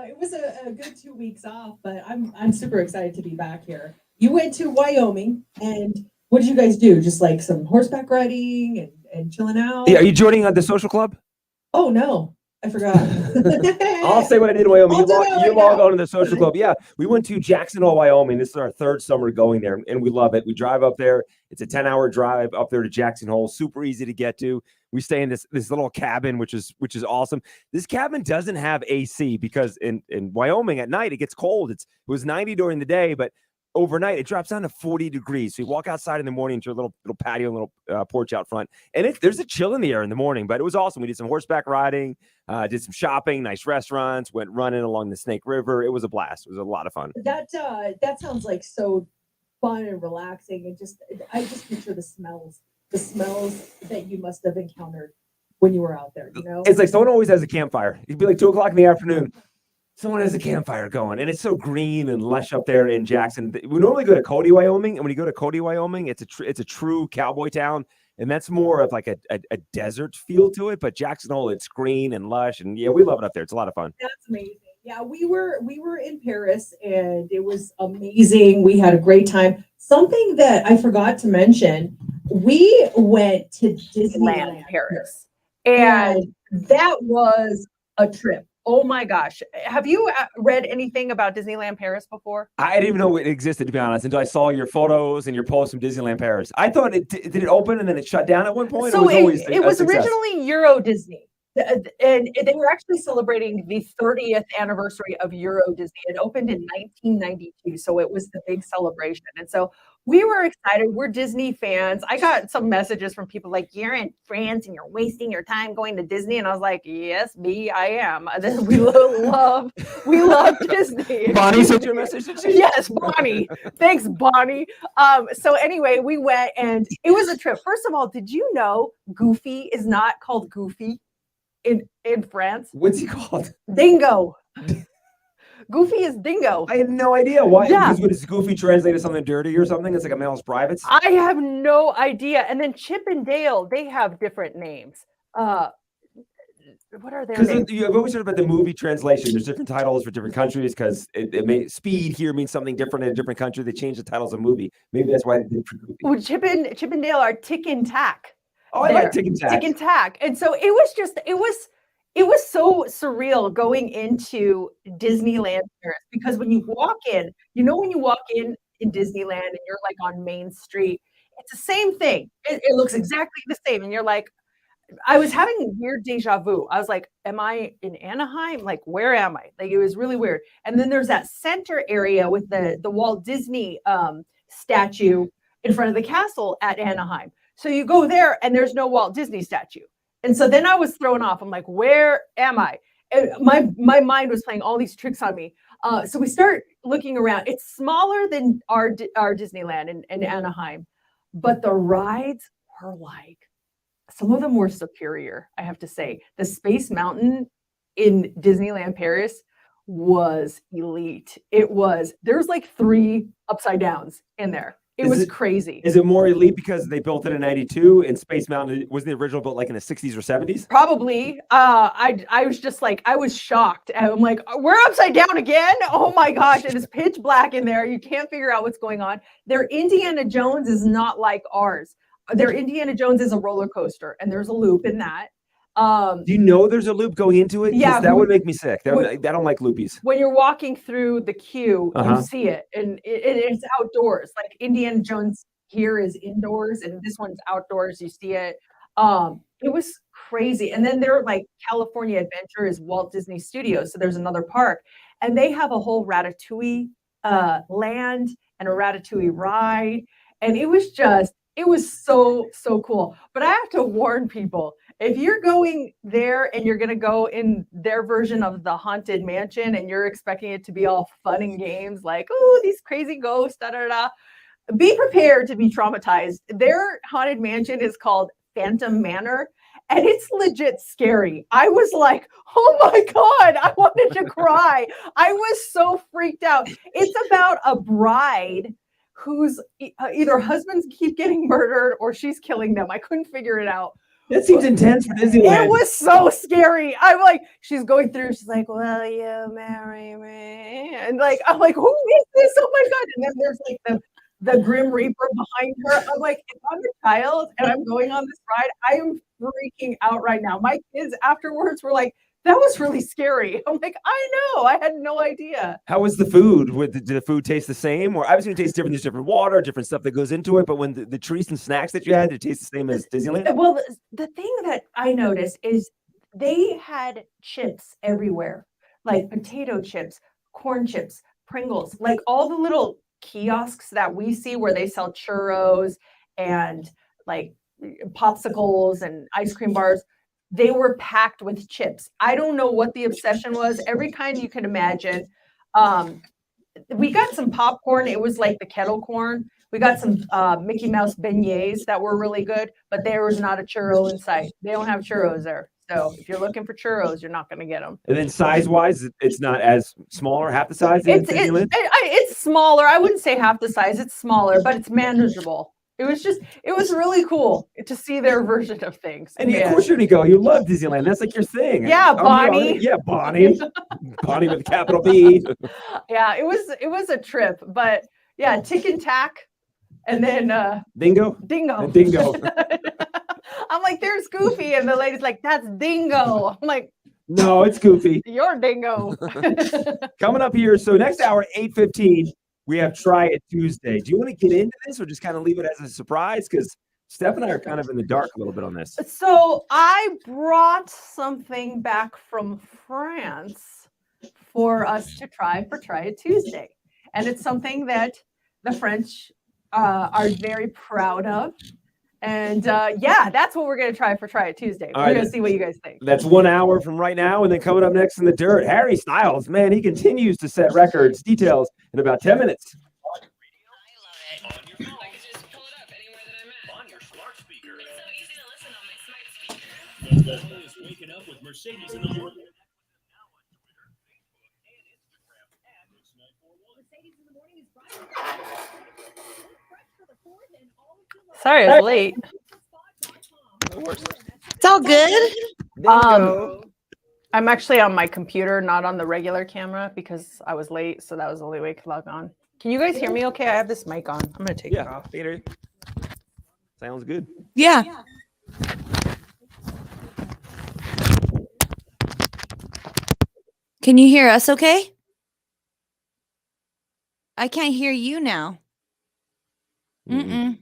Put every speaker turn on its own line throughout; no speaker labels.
It was a good 2 weeks off, but I'm super excited to be back here. You went to Wyoming, and what did you guys do? Just like some horseback riding and chilling
Yeah,
out?
are you joining the social club?
Oh no, I forgot.
I'll say what I did in Wyoming.
I'll do that
You
right
log
now.
on to the social club. Yeah, we went to Jackson Hole, Wyoming. This is our third summer going there, and we love it. We drive up there. It's a 10-hour drive up there to Jackson Hole. Super easy to get to. We stay in this little cabin, which is awesome. This cabin doesn't have AC because in Wyoming at night it gets cold. It was 90 during the day, but overnight it drops down to 40 degrees. So you walk outside in the morning to a little patio, little porch out front, and there's a chill in the air in the morning. But it was awesome. We did some horseback riding, did some shopping, nice restaurants, went running along the Snake River. It was a blast. It was a lot of fun.
That sounds like so fun and relaxing, and I just picture the smells that you must have encountered when you were out there.
It's like someone always has a campfire. It'd be like 2 o'clock in the afternoon. Someone has a campfire going, and it's so green and lush up there in Jackson. We normally go to Cody, Wyoming, and when you go to Cody, Wyoming, it's a true cowboy town, and that's more of like a desert feel to it. But Jackson Hole, it's green and lush, and yeah, we love it up there. It's a lot of fun.
That's amazing. Yeah, we were in Paris, and it was amazing. We had a great time. Something that I forgot to mention, we went to Disneyland
Paris, and that was a trip. Oh my gosh. Have you read anything about Disneyland Paris before?
I didn't even know it existed, to be honest, until I saw your photos and your posts from Disneyland Paris. I thought did it open and then it shut down at one point?
So it was originally Euro Disney. And they were actually celebrating the 30th anniversary of Euro Disney. It opened in 1992, so it was the big celebration. And so we were excited. We're Disney fans. I got some messages from people like, "You're in France and you're wasting your time going to Disney." And I was like, "Yes, I am." We love Disney.
Bonnie sent you a message, did she?
Yes, Bonnie. Thanks, Bonnie. So anyway, we went, and it was a trip. First of all, did you know Goofy is not called Goofy in France?
What's he called?
Dingo. Goofy is Dingo.
I had no idea. Why?
Yeah.
Because is Goofy translated something dirty or something? It's like a male's privates?
I have no idea. And then Chip and Dale, they have different names. What are their names?
Because I've always heard about the movie translation. There's different titles for different countries because speed here means something different in a different country. They change the titles of movie. Maybe that's why they did for Goofy.
Well, Chip and Dale are Tick and Tack.
Oh, I like Tick and Tack.
Tick and Tack. And so it was so surreal going into Disneyland Paris, because when you walk in Disneyland and you're like on Main Street, it's the same thing. It looks exactly the same. And you're like, I was having weird deja vu. I was like, am I in Anaheim? Like, where am I? Like, it was really weird. And then there's that center area with the Walt Disney statue in front of the castle at Anaheim. So you go there and there's no Walt Disney statue. And so then I was thrown off. I'm like, where am I? And my mind was playing all these tricks on me. So we start looking around. It's smaller than our Disneyland in Anaheim, but the rides were like, some of them were superior, I have to say. The Space Mountain in Disneyland Paris was elite. There's like 3 upside downs in there. It was crazy.
Is it more elite because they built it in 92 and Space Mountain wasn't the original built like in the 60s or 70s?
Probably. I was just like, I was shocked. I'm like, we're upside down again? Oh my gosh, it is pitch black in there. You can't figure out what's going on. Their Indiana Jones is not like ours. Their Indiana Jones is a roller coaster, and there's a loop in that.
Do you know there's a loop going into it?
Yeah,
that would make me sick. I don't like loopies.
When you're walking through the queue, you see it, and it's outdoors. Like Indiana Jones here is indoors, and this one's outdoors. You see it. It was crazy. And then they're like California Adventure is Walt Disney Studios, so there's another park, and they have a whole Ratatouille land and a Ratatouille ride, and it was so cool. But I have to warn people, if you're going there and you're going to go in their version of the Haunted Mansion and you're expecting it to be all fun and games, like, oh, these crazy ghosts, be prepared to be traumatized. Their Haunted Mansion is called Phantom Manor, and it's legit scary. I was like, oh my God, I wanted to cry. I was so freaked out. It's about a bride whose either husbands keep getting murdered or she's killing them. I couldn't figure it out.
That seems intense for Disneyland.
It was so scary. I'm like, she's going through. She's like, "Will you marry me?" And like, I'm like, "Who is this? Oh my god!" And then there's like the Grim Reaper behind her. I'm like, if I'm a child and I'm going on this ride, I am freaking out right now. My kids afterwards were like, "That was really scary." I'm like, "I know. I had no idea."
How was the food? Did the food taste the same? Or obviously it tastes different. There's different water, different stuff that goes into it. But when the treats and snacks that you had, did it taste the same as Disneyland?
Well, the thing that I noticed is they had chips everywhere, like potato chips, corn chips, Pringles, like all the little kiosks that we see where they sell churros and like popsicles and ice cream bars. They were packed with chips. I don't know what the obsession was. Every kind you can imagine. We got some popcorn. It was like the kettle corn. We got some Mickey Mouse beignets that were really good, but there was not a churro in sight. They don't have churros there. So if you're looking for churros, you're not going to get them.
And then size-wise, it's not as smaller, half the size as Disneyland?
It's smaller. I wouldn't say half the size. It's smaller, but it's manageable. It was really cool to see their version of things.
And of course you're going to go. You love Disneyland. That's like your thing.
Yeah, Bonnie.
Yeah, Bonnie. Bonnie with a capital B.
Yeah, it was a trip. But yeah, Tick and Tack. And then
Dingo.
Dingo.
Dingo.
I'm like, there's Goofy. And the lady's like, that's Dingo. I'm like,
no, it's Goofy.
You're Dingo.
Coming up here. So next hour, 8:15, we have Try It Tuesday. Do you want to get into this or just kind of leave it as a surprise? Because Steph and I are kind of in the dark a little bit on this.
So I brought something back from France for us to try for Try It Tuesday. And it's something that the French are very proud of. And yeah, that's what we're going to try for Try It Tuesday. We're going to see what you guys think.
That's 1 hour from right now. And then coming up next in the dirt, Harry Styles. Man, he continues to set records. Details in about 10 minutes.
I love it. On your phone. I can just pull it up anywhere that I'm at. On your smart speaker. It's so easy to listen on my smart speaker.
The whole is waking up with Mercedes in the morning.
Sorry, I was late.
It's all good.
I'm actually on my computer, not on the regular camera because I was late, so that was the only way I could log on. Can you guys hear me okay? I have this mic on. I'm gonna take it off.
Peter. Sounds good.
Yeah. Can you hear us okay? I can't hear you now. Mm-mm.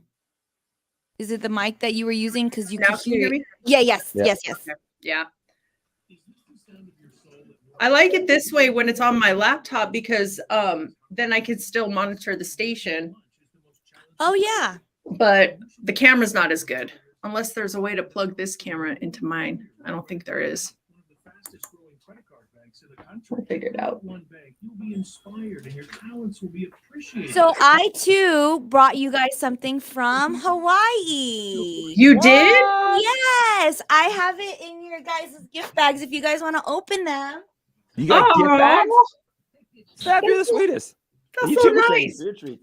Is it the mic that you were using? Because you
Now
can
can you
hear
hear
it.
me?
Yeah, yes,
Yeah.
yes.
Yeah. I like it this way when it's on my laptop because then I can still monitor the station,
Oh, yeah.
but the camera's not as good unless there's a way to plug this camera into mine. I don't think there is. We'll figure it out.
So I too brought you guys something from Hawaii.
You did?
Yes, I have it in your guys' gift bags if you guys want to open them.
You got gift
Aw.
bags? Steph, you're the sweetest.
That's
You
so
too, Mercedes.
nice.
Your treat.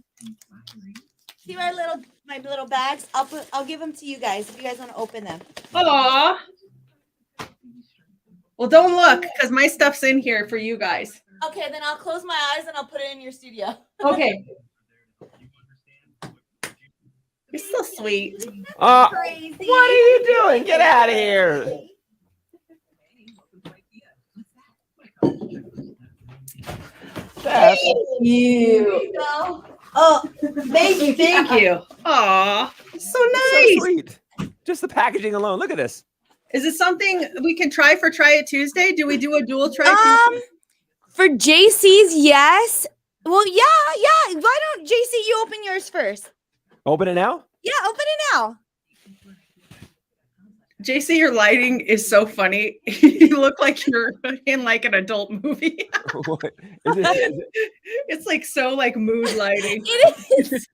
See my little bags. I'll give them to you guys if you guys want to open them.
Aw. Well, don't look because my stuff's in here for you guys.
Okay, then I'll close my eyes and I'll put it in your studio.
Okay. You're so sweet.
Crazy.
What are you doing? Get out of here. Steph.
You.
Go. Oh, thank you.
Thank you. Aw, so
So
nice.
sweet. Just the packaging alone. Look at this.
Is it something we can try for Try It Tuesday? Do we do a dual try Tuesday?
For JC's, yes. Well, yeah. Why don't JC you open yours first?
Open it now?
Yeah, open it now.
JC, your lighting is so funny. You look like you're in like an adult movie.
What? Is it?
It's like so like mood lighting.
It is.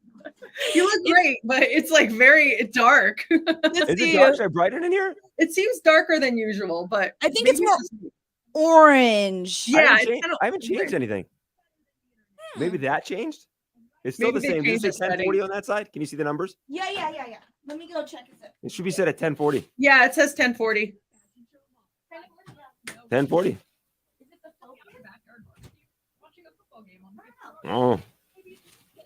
You look great, but it's like very dark.
Is it dark? Should I brighten in here?
It seems darker than usual, but
I think it's
maybe
more
just-
orange.
Yeah,
I haven't,
it's
changed,
kinda
I haven't changed anything. Maybe that changed? It's still
Maybe
the
they
same. Does it
changed
say
the
1040 on that side? Can you see the numbers?
Yeah. Let me go check it.
It should be set at 10:40.
Yeah, it says 10:40.
10:40. Oh.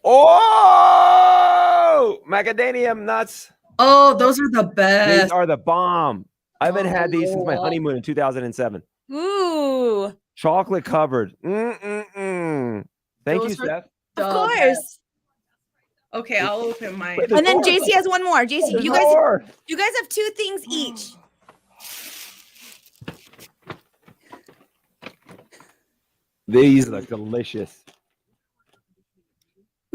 Oh! Macadamia nuts.
Oh, those are the
These
best.
are the bomb. I haven't had these since my
Oh.
honeymoon in 2007.
Ooh,
Chocolate covered. Mm-mm-mm. Thank you,
Those are
Steph.
the
of course.
best. Okay, I'll open mine.
Wait, there's
And then
more.
JC has one more. JC,
There's
you guys
more.
have 2 things each.
These look delicious.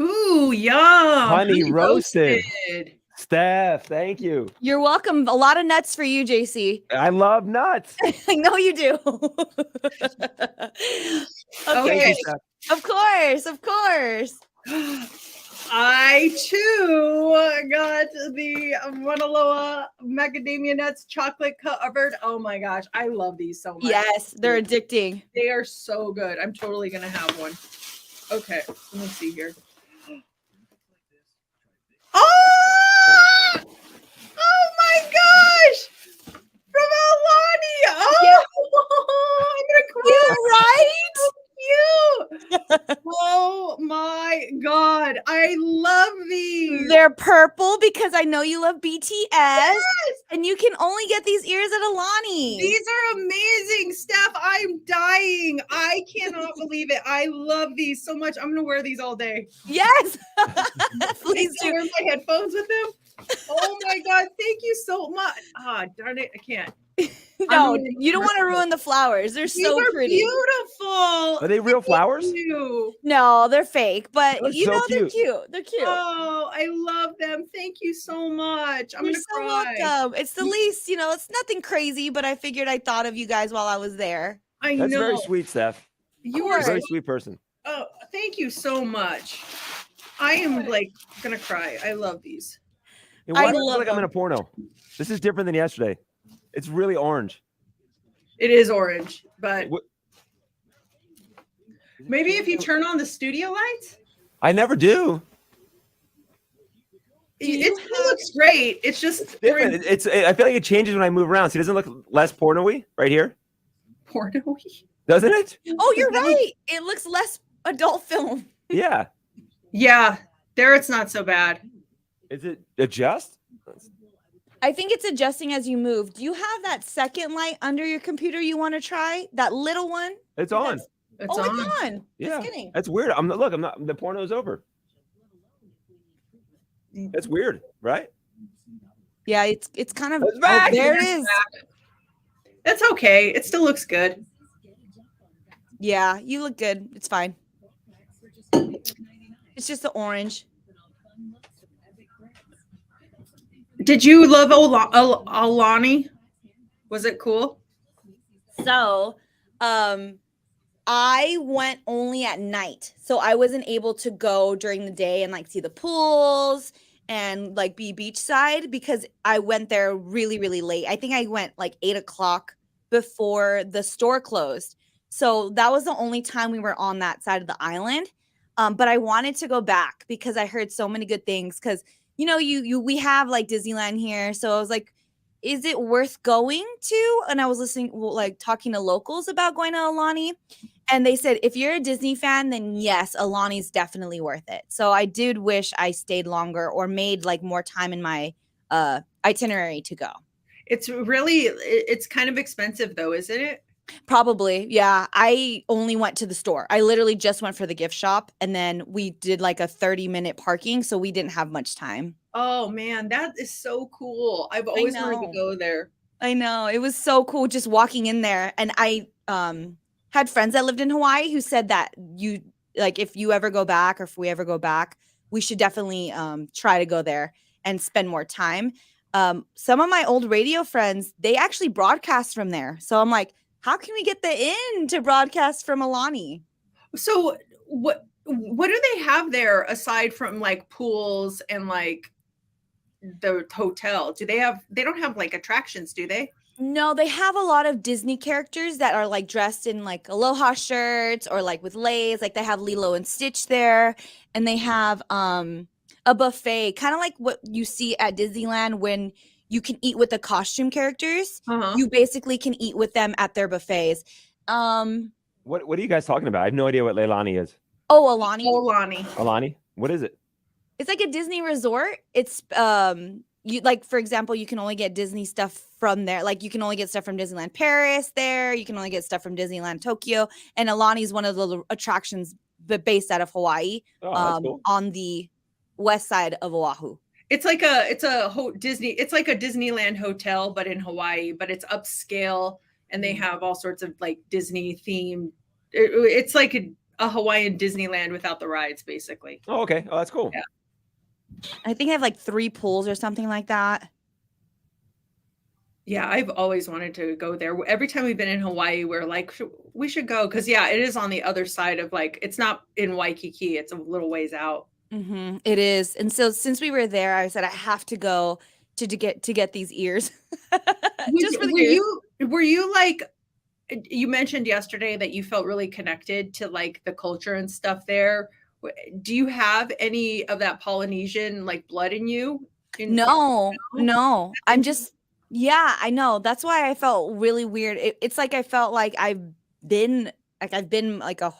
Ooh, yum.
Honey roasted. Steph, thank you.
You're welcome. A lot of nuts for you, JC.
I love nuts.
I know you do.
Thank
Okay,
you, Steph.
of course, of course.
I too got the Mauna Loa macadamia nuts chocolate covered. Oh my gosh, I love these so much.
Yes, they're addicting.
They are so good. I'm totally gonna have one. Okay, let me see here. Oh! Oh my gosh! From Alani! Oh! I'm gonna cry.
Right?
Cute! Oh my god! I love these.
They're purple because I know you love BTS, and you can only get these ears at Alani.
These are amazing, Steph. I'm dying. I cannot believe it. I love these so much. I'm gonna wear these all day.
Yes,
Please
please
do.
do.
Wear my headphones with them. Oh my god! Thank you so much. Ah, darn it! I can't.
No,
I'm
you don't want to ruin the flowers. They're
These
so
are
pretty.
beautiful.
Are they real flowers?
Thank you.
No, they're fake, but
They're
you
so
know they're
cute.
cute. They're cute.
Oh, I love them. Thank you so much. I'm
You're
gonna
so
cry.
welcome. It's the least, it's nothing crazy, but I figured I thought of you guys while I was there.
I
That's
know.
very sweet, Steph.
You
You're
are
a very sweet person.
Oh, thank you so much. I am like gonna cry. I love these.
And why
I
do I feel
love
like I'm in
them.
a porno? This is different than yesterday. It's really orange.
It is orange, but
What-
maybe if you turn on the studio lights,
I never do.
it still looks great. It's just
Different. I feel like it changes when I move around. See, it doesn't look less porno-y right here,
porno.
doesn't it?
Oh, you're right. It looks less adult film.
Yeah.
Yeah, there it's not so bad.
Is it adjust?
I think it's adjusting as you move. Do you have that second light under your computer you want to try? That little one?
It's on.
It's
Oh,
on.
it's on.
Yeah.
Just kidding.
That's weird. I'm not. The porno's over. That's weird, right?
Yeah, it's kind of.
It's back.
There it is.
That's okay. It still looks good.
Yeah, you look good. It's fine. It's just the orange.
Did you love Alani? Was it cool?
So, I went only at night. So I wasn't able to go during the day and like see the pools and like be beachside because I went there really, really late. I think I went like 8:00 before the store closed. So that was the only time we were on that side of the island. But I wanted to go back because I heard so many good things. Because we have like Disneyland here, so I was like, is it worth going to? And I was talking to locals about going to Alani, and they said if you're a Disney fan, then yes, Alani's definitely worth it. So I did wish I stayed longer or made like more time in my itinerary to go.
It's kind of expensive though, isn't it?
Probably, yeah. I only went to the store. I literally just went for the gift shop, and then we did like a 30-minute parking, so we didn't have much time.
Oh man, that is so cool. I've always wanted to
know.
go there.
I know. It was so cool just walking in there. And I had friends that lived in Hawaii who said that if you ever go back or if we ever go back, we should definitely try to go there and spend more time. Some of my old radio friends, they actually broadcast from there. So I'm like, how can we get the in to broadcast from Alani?
So what do they have there aside from like pools and like the hotel? They don't have like attractions, do they?
No, they have a lot of Disney characters that are like dressed in like Aloha shirts or like with leis. Like they have Lilo and Stitch there, and they have a buffet, kind of like what you see at Disneyland when you can eat with the costume characters. You basically can eat with them at their buffets.
What are you guys talking about? I have no idea what Leilani is.
Oh, Alani.
Alani? What is it?
It's like a Disney resort. It's you like, for example, you can only get Disney stuff from there. Like you can only get stuff from Disneyland Paris there. You can only get stuff from Disneyland Tokyo. And Alani is one of the attractions based out of Hawaii,
Oh, that's cool.
on the west side of Oahu.
It's like it's like a Disneyland hotel, but in Hawaii, but it's upscale and they have all sorts of like Disney themed. It's like a Hawaiian Disneyland without the rides, basically.
Oh, okay. Oh, that's cool.
Yeah.
I think I have like 3 pools or something like that.
Yeah, I've always wanted to go there. Every time we've been in Hawaii, we're like, we should go. Cause yeah, it is on the other side of like, it's not in Waikiki. It's a little ways out.
It is. And so since we were there, I said, I have to go to get these ears. Just for the ears.
Were you like, you mentioned yesterday that you felt really connected to like the culture and stuff there. Do you have any of that Polynesian like blood in you?
No. I'm just, yeah, I know. That's why I felt really weird. It's like I felt like I've been like a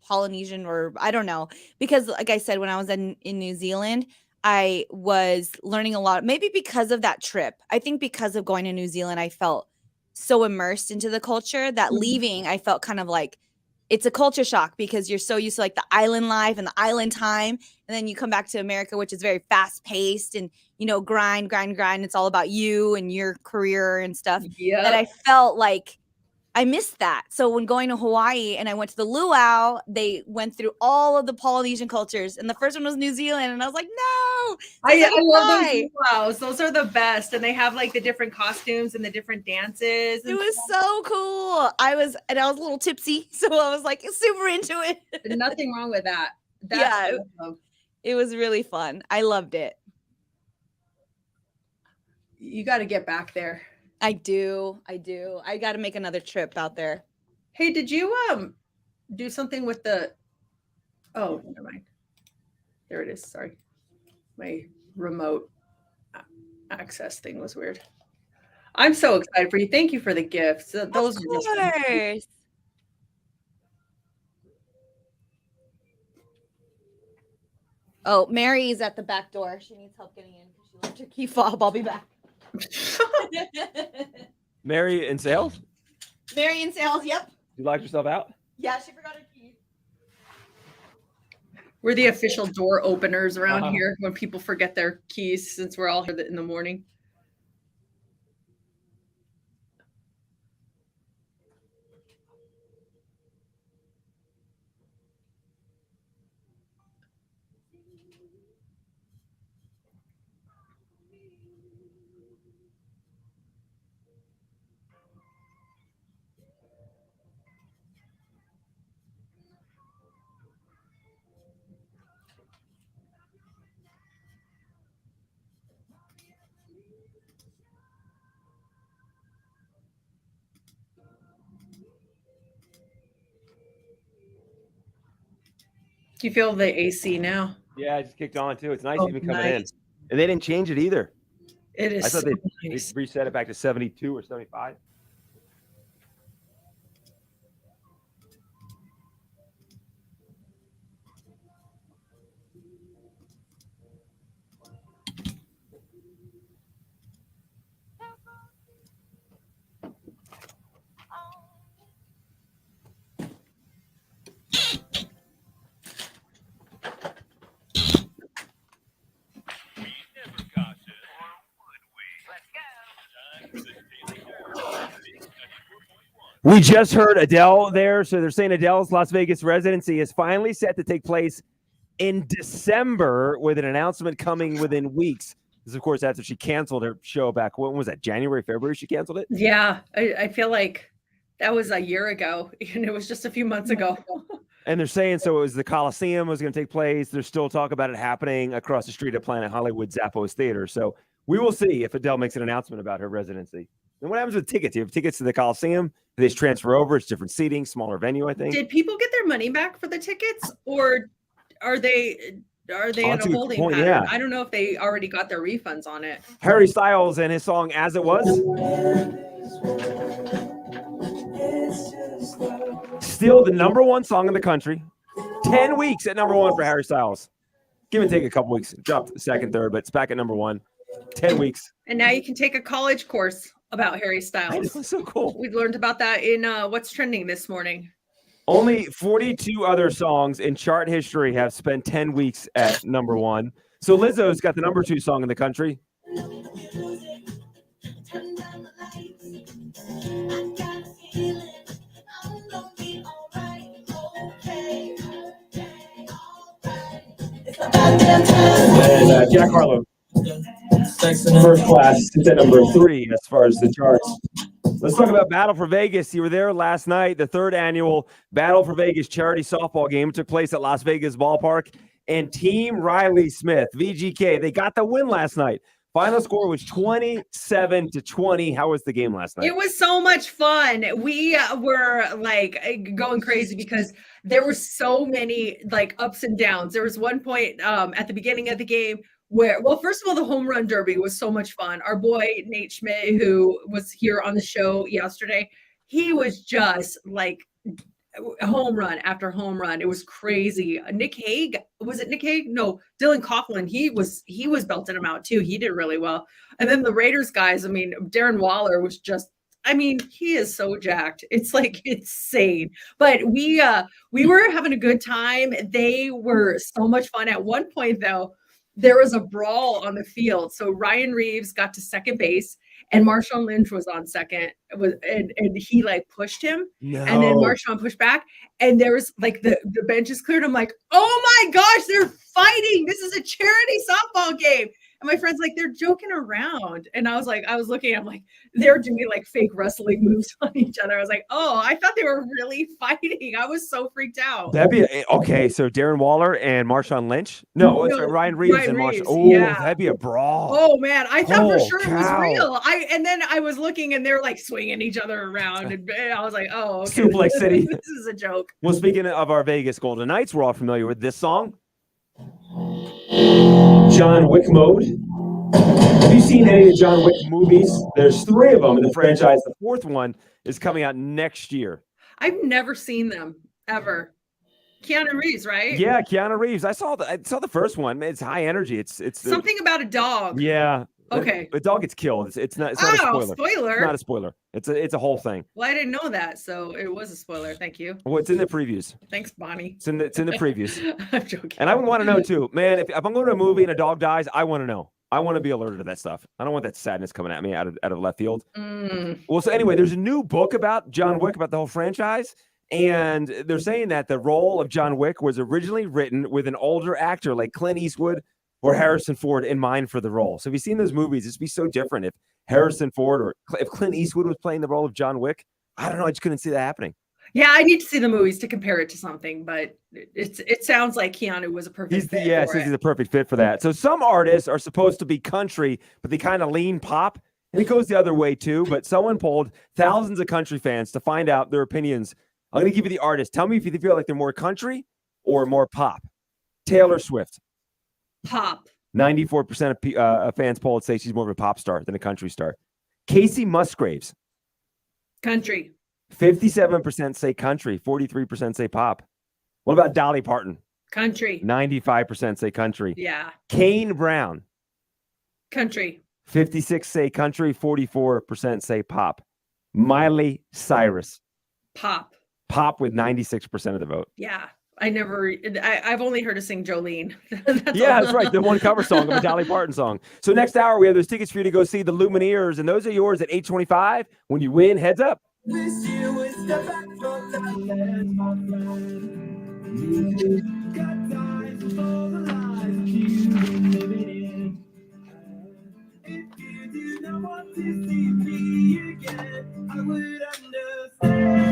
Polynesian, or I don't know, because like I said, when I was in New Zealand, I was learning a lot, maybe because of that trip. I think because of going to New Zealand, I felt so immersed into the culture that leaving, I felt kind of like it's a culture shock because you're so used to like the island life and the island time. And then you come back to America, which is very fast paced and, you know, grind. It's all about you and your career and stuff.
Yeah.
That I felt like I missed that. So when going to Hawaii and I went to the luau, they went through all of the Polynesian cultures. And the first one was New Zealand. And I was like, no.
I love those luau's. Those are the best. And they have like the different costumes and the different dances.
It was so cool. I was a little tipsy. So I was like super into it.
Nothing wrong with that.
Yeah, it was really fun. I loved it.
You got to get back there.
I do. I got to make another trip out there.
Hey, did you do something with the? Oh, never mind. There it is. Sorry, my remote access thing was weird. I'm so excited for you. Thank you for the gifts. Those are just fun.
Oh, Mary's at the back door. She needs help getting in because she left her key fob. I'll be back.
Mary in sales?
Mary in sales, yep.
You locked yourself out?
Yeah, she forgot her keys.
We're the official door openers around here when people forget their keys since we're all here in the morning. Do you feel the AC now?
Yeah, I just kicked on too. It's nice
Oh,
even coming in.
nice.
And they didn't change it either.
It is.
I thought
so
they
nice.
reset it back to 72 or 75. We just heard Adele there. So they're saying Adele's Las Vegas residency is finally set to take place in December with an announcement coming within weeks. This is, of course, after she canceled her show back. When was that? January, February she canceled it?
Yeah, I feel like that was a year ago and it was just a few months ago.
And they're saying so it was the Coliseum was going to take place. There's still talk about it happening across the street at Planet Hollywood Zappos Theater. So we will see if Adele makes an announcement about her residency. And what happens with tickets? You have tickets to the Coliseum. They just transfer over. It's different seating, smaller venue, I think.
Did people get their money back for the tickets or are they are they
Oh,
in
that's
a
a good
holding
point,
pattern?
yeah.
I don't know if they already got their refunds on it.
Harry Styles and his song As It Was. Still the number one song in the country. 10 weeks at number one for Harry Styles. Give and take a couple weeks. Dropped second, third, but it's back at number one. 10 weeks.
And now you can take a college course about Harry
I know,
Styles.
it's so cool.
We learned about that in What's Trending this morning.
Only 42 other songs in chart history have spent 10 weeks at number one. So Lizzo's got the number 2 song in the country. And Jack Harlow, First Class, it's at number 3 as far as the charts. Let's talk about Battle for Vegas. You were there last night. The 3rd annual Battle for Vegas charity softball game took place at Las Vegas Ballpark. And Team Riley Smith, VGK, they got the win last night. Final score was 27-20. How was the game last night?
It was so much fun. We were like going crazy because there were so many like ups and downs. There was one point at the beginning of the game where, well, first of all, the home run derby was so much fun. Our boy Nate Schmidt, who was here on the show yesterday, he was just like home run after home run. It was crazy. Nick Hague, was it Nick Hague? No, Dylan Coughlin. He was belting him out too. He did really well. And then the Raiders guys, I mean, Darren Waller was just, I mean, he is so jacked. It's like insane. But we were having a good time. They were so much fun. At one point though, there was a brawl on the field. So Ryan Reeves got to second base and Marshawn Lynch was on second, and he like pushed him, and then Marshawn pushed back, and there was like the bench is cleared. I'm like, oh my gosh, they're fighting! This is a charity softball game. And my friend's like, they're joking around, and I was looking, I'm like, they're doing like fake wrestling moves on each other. I was like, oh, I thought they were really fighting. I was so freaked out.
That'd be okay. So Darren Waller and Marshawn Lynch? No, it's Ryan Reeves and Marshawn. Oh, yeah. That'd be a brawl.
Oh man, I thought for sure it was real. And then I was looking, and they're like swinging each other around, and I was like, oh, okay.
Suplex City.
This is a joke.
Well, speaking of our Vegas Golden Knights, we're all familiar with this song. John Wick Mode. Have you seen any of the John Wick movies? There's 3 of them in the franchise. The 4th one is coming out next year.
I've never seen them ever. Keanu Reeves, right?
Yeah, Keanu Reeves. I saw the first one. It's high energy. It's
something about a dog.
Yeah.
Okay.
The dog gets killed. It's not a spoiler. It's not a spoiler. It's a whole thing.
Well, I didn't know that, so it was a spoiler. Thank you.
Well, it's in the previews.
Thanks, Bonnie.
It's in the previews.
I'm joking.
And I would want to know too, man. If I'm going to a movie and a dog dies, I want to know. I want to be alerted to that stuff. I don't want that sadness coming at me out of left field. Well, so anyway, there's a new book about John Wick, about the whole franchise. And they're saying that the role of John Wick was originally written with an older actor like Clint Eastwood or Harrison Ford in mind for the role. So if you've seen those movies, it'd be so different if Harrison Ford or if Clint Eastwood was playing the role of John Wick. I don't know. I just couldn't see that happening.
Yeah, I need to see the movies to compare it to something, but it sounds like Keanu was a perfect fit.
Yes, he's a perfect fit for that. So some artists are supposed to be country, but they kind of lean pop. And it goes the other way too. But someone polled thousands of country fans to find out their opinions. I'm going to give you the artist. Tell me if you feel like they're more country or more pop. Taylor Swift.
Pop.
94% of fans polled say she's more of a pop star than a country star. Casey Musgraves.
Country.
57% say country. 43% say pop. What about Dolly Parton?
Country.
95% say country.
Yeah.
Kane Brown.
Country.
56 say country. 44% say pop. Miley Cyrus.
Pop.
Pop with 96% of the vote.
Yeah. I've only heard her sing Jolene.
That's right. The one cover song of a Dolly Parton song. So next hour, we have those tickets for you to go see the Lumineers, and those are yours at 8:25. When you win, heads up.
This year was the back from the land, my friend. You got time for the life you've been living in. If you do not want to see me again, I would understand.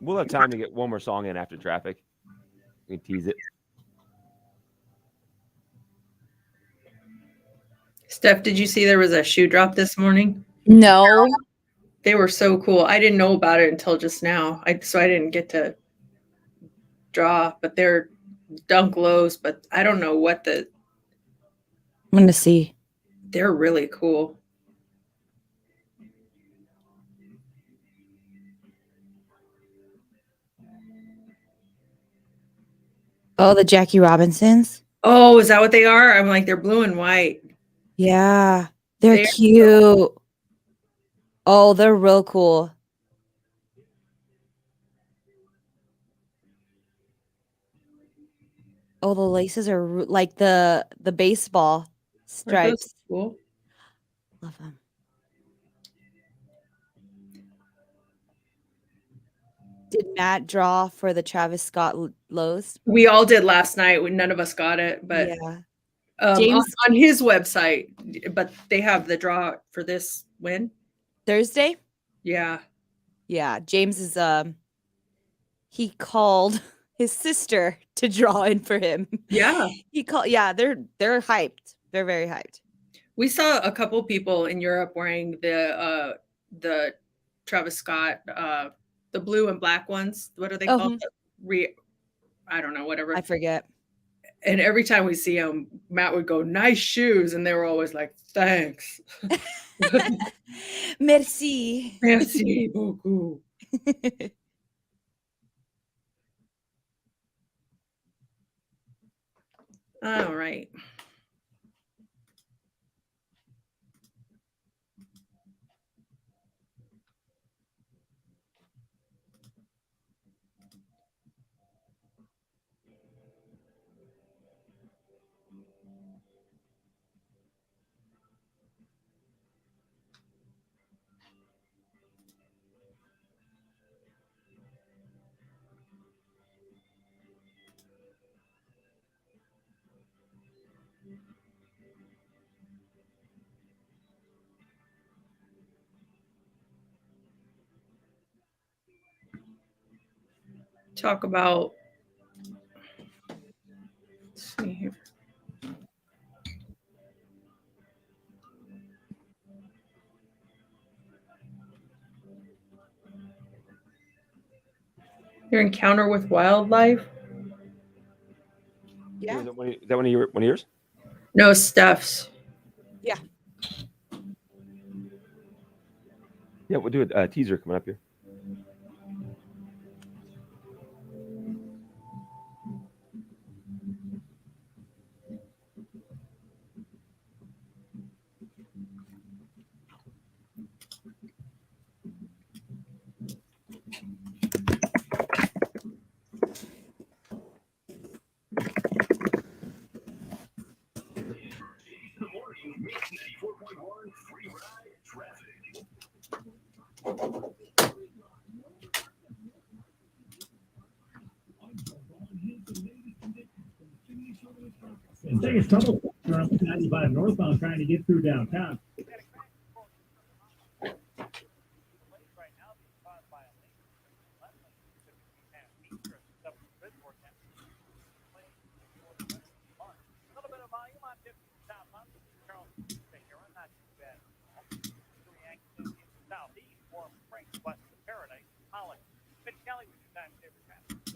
We'll have time to get one more song in after traffic. We can tease it.
Steph, did you see there was a shoe drop this morning?
No.
They were so cool. I didn't know about it until just now. So I didn't get to draw, but they're dunk lows, but I don't know what
I'm gonna see.
they're really cool.
Oh, the Jackie Robinsons.
Oh, is that what they are? I'm like, they're blue and white.
Yeah, they're
They're
cute. Oh, they're real cool. Oh, the laces are like the baseball
Aren't those
stripes.
cool?
Love them. Did Matt draw for the Travis Scott lows?
We all did last night. None of us got it, but
Yeah.
on
James-
his website. But they have the draw for this win.
Thursday?
Yeah.
Yeah, James is he called his sister to draw in for him.
Yeah.
Yeah, they're hyped. They're very hyped.
We saw a couple people in Europe wearing the Travis Scott the blue and black ones. What are they called? I don't know, whatever.
I forget.
And every time we see them, Matt would go, "Nice shoes," and they were always like, "Thanks."
Merci.
Merci beaucoup. All right. Talk about, let's see here. Your encounter with wildlife?
Yeah.
Is that one of yours?
No, Steph's.
Yeah.
Yeah, we'll do a teaser coming up here.
And thing is, trouble on 95 northbound trying to get through downtown.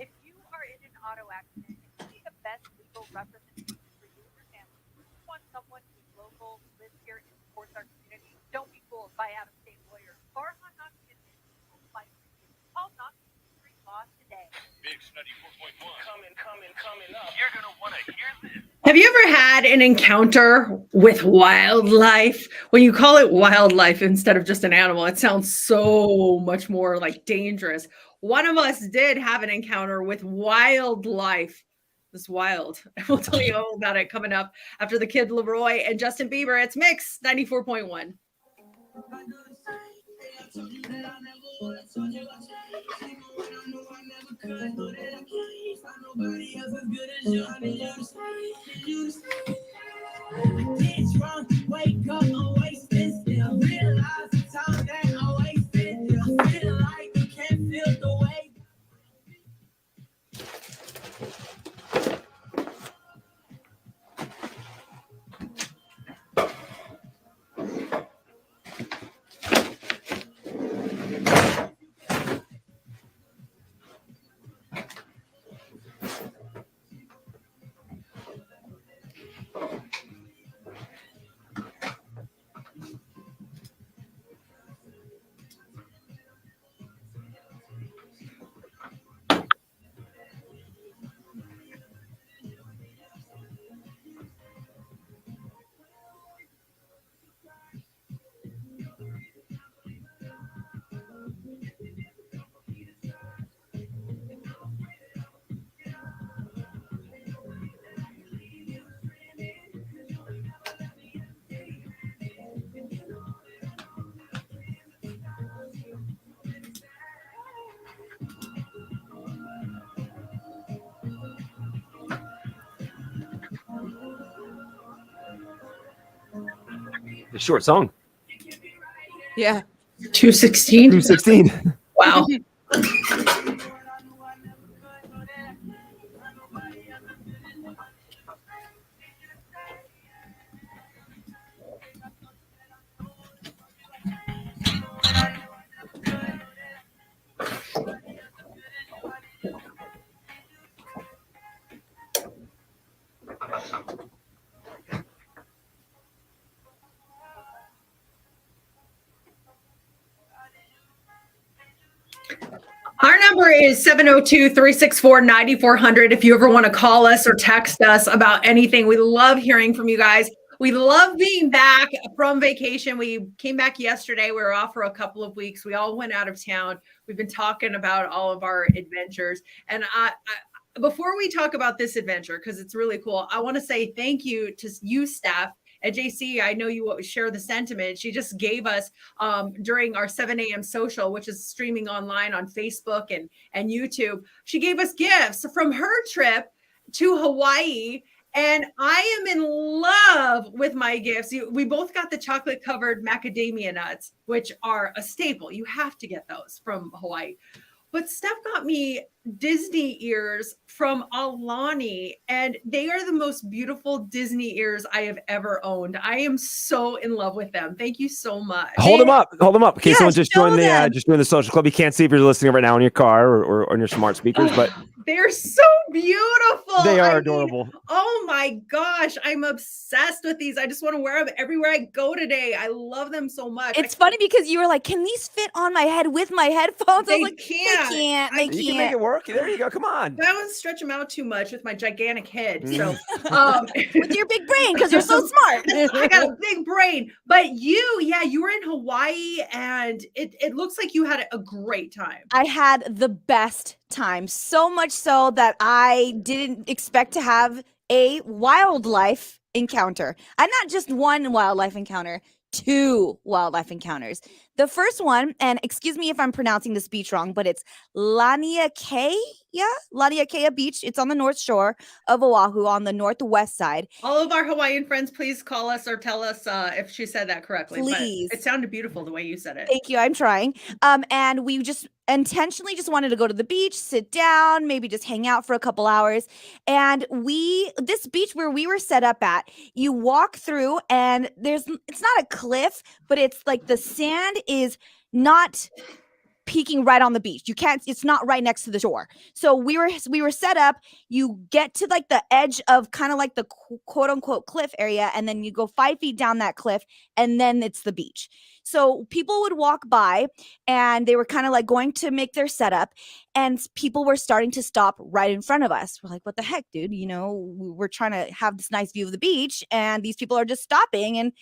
If you are in an auto accident, it be the best legal representation for you and your family. You want someone who's local, lives here, and supports our community. Don't be fooled by out-of-state lawyers. Farhan Knox is a fight for you. Call Knox Street Law today.
Mix 94.1.
Coming up. You're gonna wanna hear this.
Have you ever had an encounter with wildlife? When you call it wildlife instead of just an animal, it sounds so much more like dangerous. One of us did have an encounter with wildlife. It's wild. We'll tell you all about it coming up after the Kid Leroy and Justin Bieber. It's Mix 94.1.
Wake up, I'm wasted still. Realize the time that I
The short song.
Yeah.
216.
216.
Wow. Our number is 702-364-9400. If you ever want to call us or text us about anything, we love hearing from you guys. We love being back from vacation. We came back yesterday. We were off for a couple of weeks. We all went out of town. We've been talking about all of our adventures. And before we talk about this adventure, because it's really cool, I want to say thank you to you, Steph. At JC, I know you share the sentiment. She just gave us during our 7 a.m. social, which is streaming online on Facebook and YouTube. She gave us gifts from her trip to Hawaii. And I am in love with my gifts. We both got the chocolate covered macadamia nuts, which are a staple. You have to get those from Hawaii. But Steph got me Disney ears from Alani, and they are the most beautiful Disney ears I have ever owned. I am so in love with them. Thank you so much.
Hold them up. Hold them up. In case someone just joined
them.
just joined the social club. You can't see if you're listening right now in your car or on your smart speakers, but
they're so beautiful.
They are adorable.
Oh my gosh, I'm obsessed with these. I just want to wear them everywhere I go today. I love them so much.
It's funny because you were like, "Can these fit on my head with my headphones?" I was like,
can't.
They can't. They
you
can't.
can make it work. There you go. Come on.
I won't stretch them out too much with my gigantic head. So,
with your big brain, because you're so smart.
I got a big brain. But you were in Hawaii, and it looks like you had a great time.
I had the best time, so much so that I didn't expect to have a wildlife encounter. And not just one wildlife encounter, 2 wildlife encounters. The first one, and excuse me if I'm pronouncing this beach wrong, but it's Laniakea Beach. It's on the north shore of Oahu on the northwest side.
All of our Hawaiian friends, please call us or tell us if she said that correctly.
Please.
But it sounded beautiful the way you said it.
Thank you. I'm trying. And we just intentionally just wanted to go to the beach, sit down, maybe just hang out for a couple hours. And this beach where we were set up at, you walk through and it's not a cliff, but it's like the sand is not peeking right on the beach. It's not right next to the shore. So we were set up, you get to like the edge of kind of like the quote unquote cliff area, and then you go 5 feet down that cliff, and then it's the beach. So people would walk by and they were kind of like going to make their setup, and people were starting to stop right in front of us. We're like, what the heck, dude? We're trying to have this nice view of the beach, and these people are just stopping and,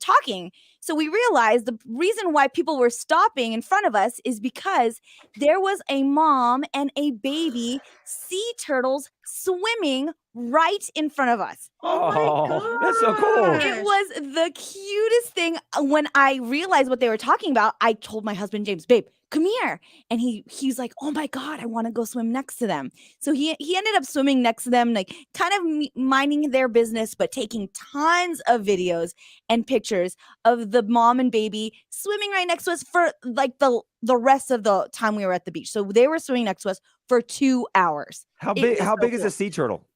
talking. So we realized the reason why people were stopping in front of us is because there was a mom and a baby sea turtles swimming right in front of us.
Oh my God.
That's so cool.
It was the cutest thing. When I realized what they were talking about, I told my husband, James, babe, come here. And he's like, oh my God, I want to go swim next to them. So he ended up swimming next to them, like kind of minding their business, but taking tons of videos and pictures of the mom and baby swimming right next to us for like the rest of the time we were at the beach. So they were swimming next to us for 2 hours.
How big is a sea turtle?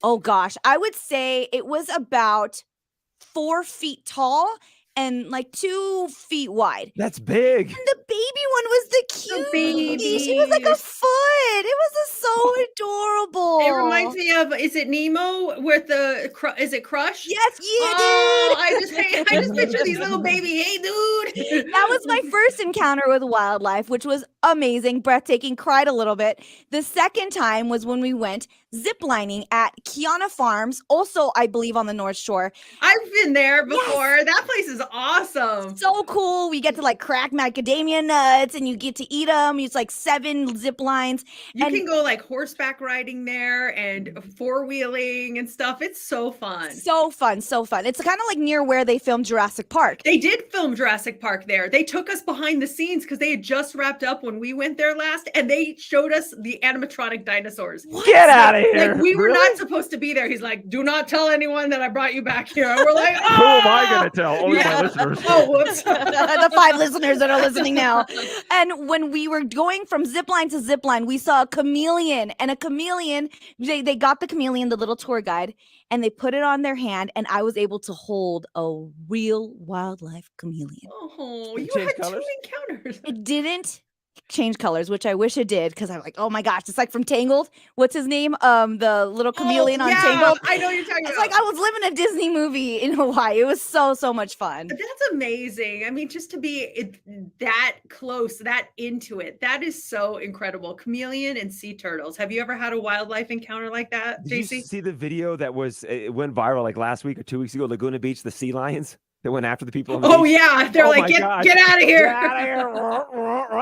Oh gosh, I would say it was about 4 feet tall and like 2 feet wide.
That's big.
And the baby one was the cute
baby.
She was like a foot. It was so adorable.
It reminds me of, is it Nemo with is it Crush?
Yes, yeah,
Oh,
dude.
I just picture these little baby. Hey, dude.
That was my first encounter with wildlife, which was amazing, breathtaking, cried a little bit. The second time was when we went ziplining at Kiana Farms, also, I believe, on the North Shore.
I've been there before. Yes. That place is awesome.
So cool. We get to like crack macadamia nuts and you get to eat them. It's like 7 zip lines.
You can go like horseback riding there and 4-wheeling and stuff. It's so fun.
So fun. So fun. It's kind of like near where they filmed Jurassic Park.
They did film Jurassic Park there. They took us behind the scenes because they had just wrapped up when we went there last, and they showed us the animatronic dinosaurs.
Get out of of here.
Like we were
Really?
not supposed to be there. He's like, do not tell anyone that I brought you back here. And we're like, oh,
Who am I going to tell? Only my listeners.
Oh, whoops.
The 5 listeners that are listening now. And when we were going from zip line to zip line, we saw a chameleon, and a chameleon, they got the chameleon, the little tour guide, and they put it on their hand, and I was able to hold a real wildlife chameleon.
Oh,
Did it
you
change
had
colors?
2 encounters.
It didn't change colors, which I wish it did, because I'm like, oh my gosh, it's like from Tangled. What's his name? The little chameleon on Tangled.
I know you're talking
It's
about.
like I was living a Disney movie in Hawaii. It was so much fun.
That's amazing. I mean, just to be that close, that into it, that is so incredible. Chameleon and sea turtles. Have you ever had a wildlife encounter like that,
Did you
JC?
see the video that it went viral like last week or 2 weeks ago? Laguna Beach, the sea lions that went after the people on the
Oh
beach.
yeah, they're
Oh
like,
my
get
gosh.
out of here.
Get out of here.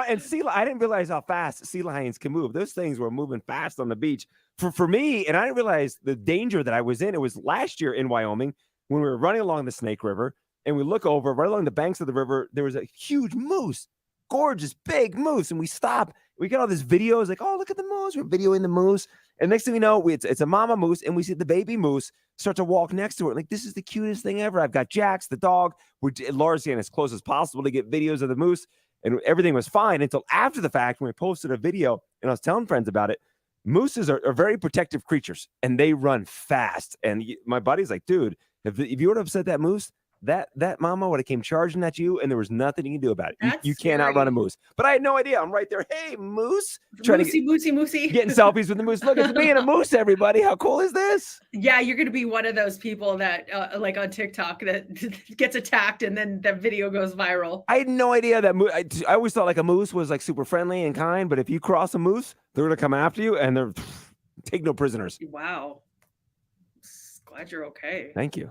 And I didn't realize how fast sea lions can move. Those things were moving fast on the beach. For me, and I didn't realize the danger that I was in. It was last year in Wyoming when we were running along the Snake River, and we look over right along the banks of the river. There was a huge moose, gorgeous big moose, and we stop. We get all this videos like, oh, look at the moose. We're videoing the moose, and next thing we know, it's a mama moose, and we see the baby moose start to walk next to her. Like, this is the cutest thing ever. I've got Jax, the dog. Laura's getting as close as possible to get videos of the moose, and everything was fine until after the fact when we posted a video, and I was telling friends about it. Mooses are very protective creatures, and they run fast. And my buddy's like, dude, if you would have upset that moose, that mama would have came charging at you, and there was nothing you can do about it. You can't outrun a moose. But I had no idea. I'm right there. Hey, moose.
Moosey.
Getting selfies with the moose. Look, it's me and a moose, everybody. How cool is this?
Yeah, you're going to be one of those people that, like on TikTok, that gets attacked and then the video goes viral.
I had no idea that I always thought like a moose was like super friendly and kind, but if you cross a moose, they're going to come after you, and they're take no prisoners.
Wow. Glad you're okay.
Thank you.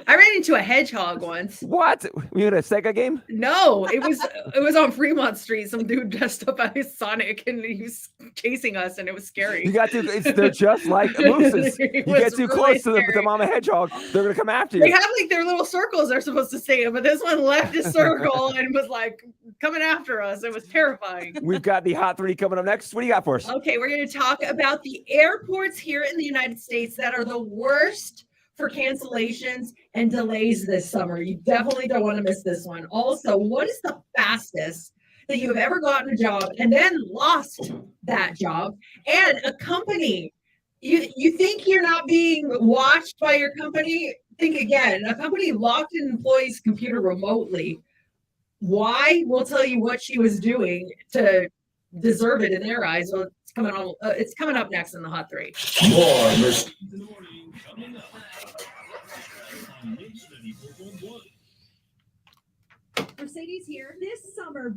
I ran into a hedgehog once.
What? You had a Sega game?
No, it was on Fremont Street. Some dude dressed up as Sonic, and he was chasing us, and it was scary.
You got to. They're just like mooses. You get too close to the mama hedgehog, they're gonna come after you.
They have like their little circles they're supposed to stay in, but this one left his circle and was like coming after us. It was terrifying.
We've got the Hot 3 coming up next. What do you got for us?
Okay, we're going to talk about the airports here in the United States that are the worst for cancellations and delays this summer. You definitely don't want to miss this one. Also, what is the fastest that you have ever gotten a job and then lost that job? And a company, you think you're not being watched by your company? Think again. A company locked an employee's computer remotely. Why? We'll tell you what she was doing to deserve it in their eyes. Well, it's coming up next in the Hot 3.
Mercedes here this summer.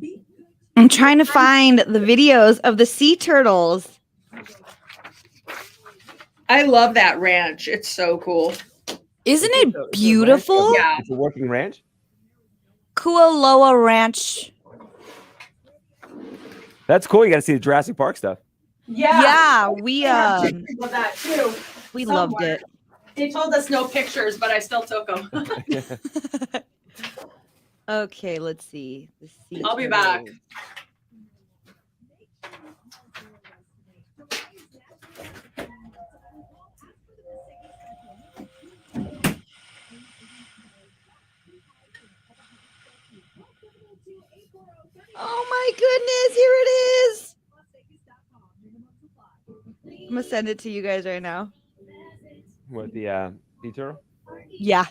I'm trying to find the videos of the sea turtles.
I love that ranch. It's so cool.
Isn't it beautiful?
Yeah.
It's a working ranch.
Kualoa Ranch.
That's cool. You got to see the Jurassic Park stuff.
Yeah, we
love that too.
we loved it.
They told us no pictures, but I still took them.
Okay, let's see. The sea
I'll be
turtles.
back.
Oh my goodness, here it is. I'm gonna send it to you guys right now.
What, the sea turtle?
Yeah.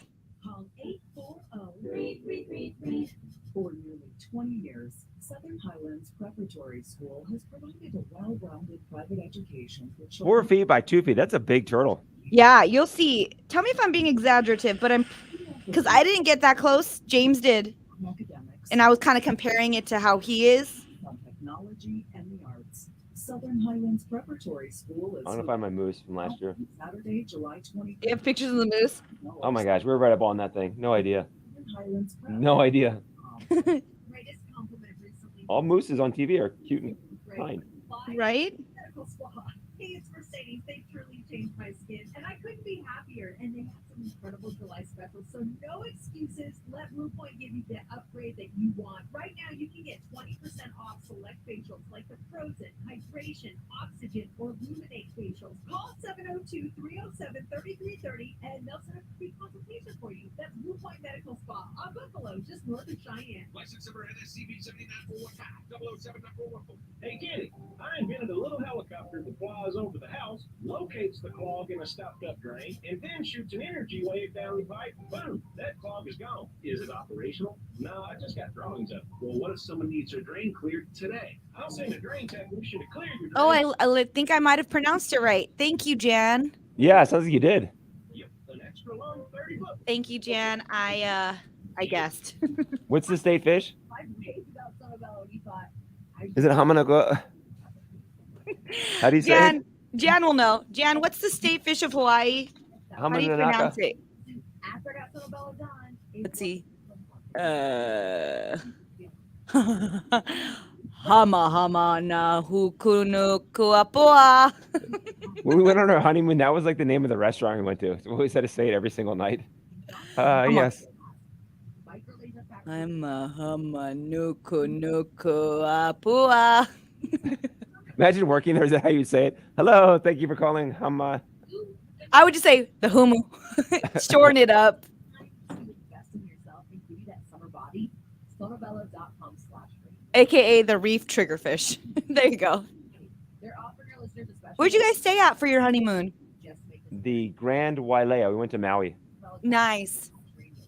For nearly 20 years, Southern Highlands Preparatory School has provided a well-rounded private education for
4
children.
feet by 2 feet. That's a big turtle.
Yeah, you'll see. Tell me if I'm being exaggerative, but because I didn't get that close. James did.
Academics,
And I was kind of comparing it to how he is.
from technology and the arts. Southern Highlands Preparatory School is
I'm gonna find my moose from last year.
Saturday, July 20th.
You have pictures of the moose?
Oh my gosh, we were right up on that thing. No idea.
Highlands
No idea.
Preparatory.
All mooses on TV are cute and kind.
Right?
Hey, it's Mercedes. They truly changed my skin, and I couldn't be happier. And they have some incredible July specials, so no excuses. Let Blue Point give you the upgrade that you want. Right now, you can get 20% off select facials like the Frozen, Hydration, Oxygen, or Luminate facials. Call 702-307-3330 and they'll set up a free consultation for you. That's Blue Point Medical Spa on Buffalo, just north of Cheyenne.
License number NSCB 7941-007-414. Hey, Kenny, I invented a little helicopter that flies over the house, locates the clog in a stopped-up drain, and then shoots an energy wave down the pipe. Boom, that clog is gone. Is it operational? No, I just got drawings of it. Well, what if someone needs their drain cleared today? I'll send a drain technician to clear your drain.
Oh, I think I might have pronounced it right. Thank you, Jan.
Yeah, sounds like you did.
Yep, an extra long 30 bucks.
Thank you, Jan. I guessed.
What's the state fish?
5 days without Sonobello, and he thought,
Is it Hamanago? How do you say it?
Jan will know. Jan, what's the state fish of Hawaii? How do you pronounce it?
after I got Sonobello done,
Let's see. Hama hama na hukunu kuapua.
When we went on our honeymoon, that was like the name of the restaurant we went to. So we always had to say it every single night. Yes.
I'm a hama nuku nuku apua.
Imagine working there. Is that how you say it? Hello, thank you for calling.
I would just say the humu. Shorten it up.
invest in yourself and give you that summer body. Sonobello.com/free.
AKA the reef triggerfish. There you go.
They're offering our listeners a special.
Where'd you guys stay at for your honeymoon?
Just make this
The Grand Wailea. We went to Maui.
Nice.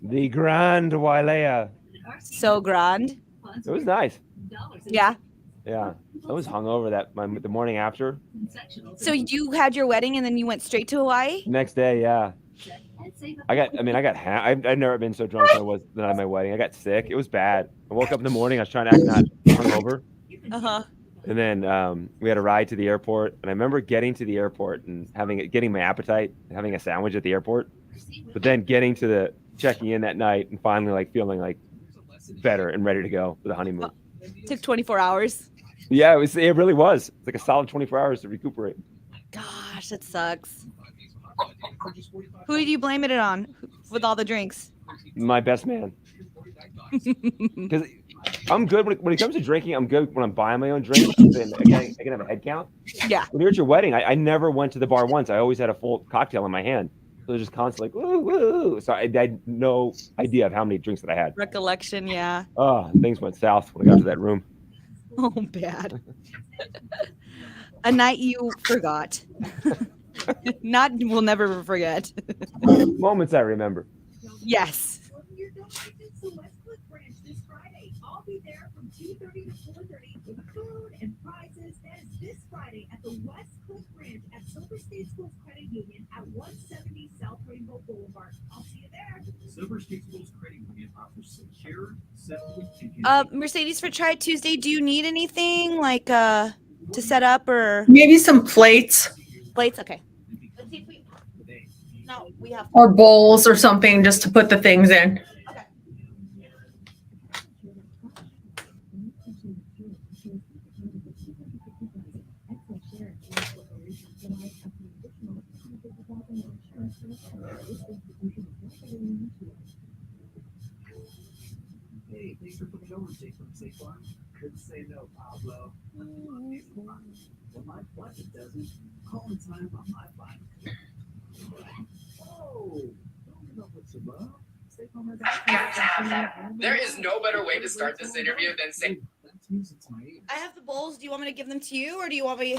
The Grand Wailea.
So grand.
It was nice.
Yeah.
Yeah. I was hungover the morning after.
So you had your wedding and then you went straight to Hawaii?
Next day, yeah. I've never been so drunk than I was at my wedding. I got sick. It was bad. I woke up in the morning. I was trying to act not hungover.
Uh-huh.
And then we had a ride to the airport. And I remember getting to the airport and getting my appetite, having a sandwich at the airport. But then checking in that night and finally like feeling like better and ready to go for the honeymoon.
Took 24 hours.
Yeah, it really was. It's like a solid 24 hours to recuperate.
Gosh, that sucks. Who did you blame it on with all the drinks?
My best man. Because I'm good when it comes to drinking. I'm good when I'm buying my own drink. Then I can have a head count.
Yeah.
When you're at your wedding, I never went to the bar once. I always had a full cocktail in my hand. So it was just constantly like, woo, woo. So I had no idea of how many drinks that I had.
Recollection, yeah.
Oh, things went south when I got to that room.
Oh, bad. A night you forgot. We'll never forget.
Moments I remember.
Yes.
Your donations to Westcliff Branch this Friday. I'll be there from 2:30 to 4:30 with food and prizes. That is this Friday at the Westcliff Branch at Silver State Schools Credit Union at 170 South Rainbow Boulevard. I'll see you there.
Silver State Schools Credit Union offers secure, settled,
Mercedes, for Try Tuesday, do you need anything like to set up or
Maybe some plates
plates? Okay. Let's see if we. No, we have.
or bowls or something just to put the things in.
Okay.
Hey, thanks for putting over Safe Farm. Couldn't say no, Pablo. Well, my budget doesn't. Call in time on my bike. Oh, don't give up with some love. Safe Farm has
There is no better way to start this interview than saying,
That's music to my ears.
I have the bowls. Do you want me to give them to you or do you want me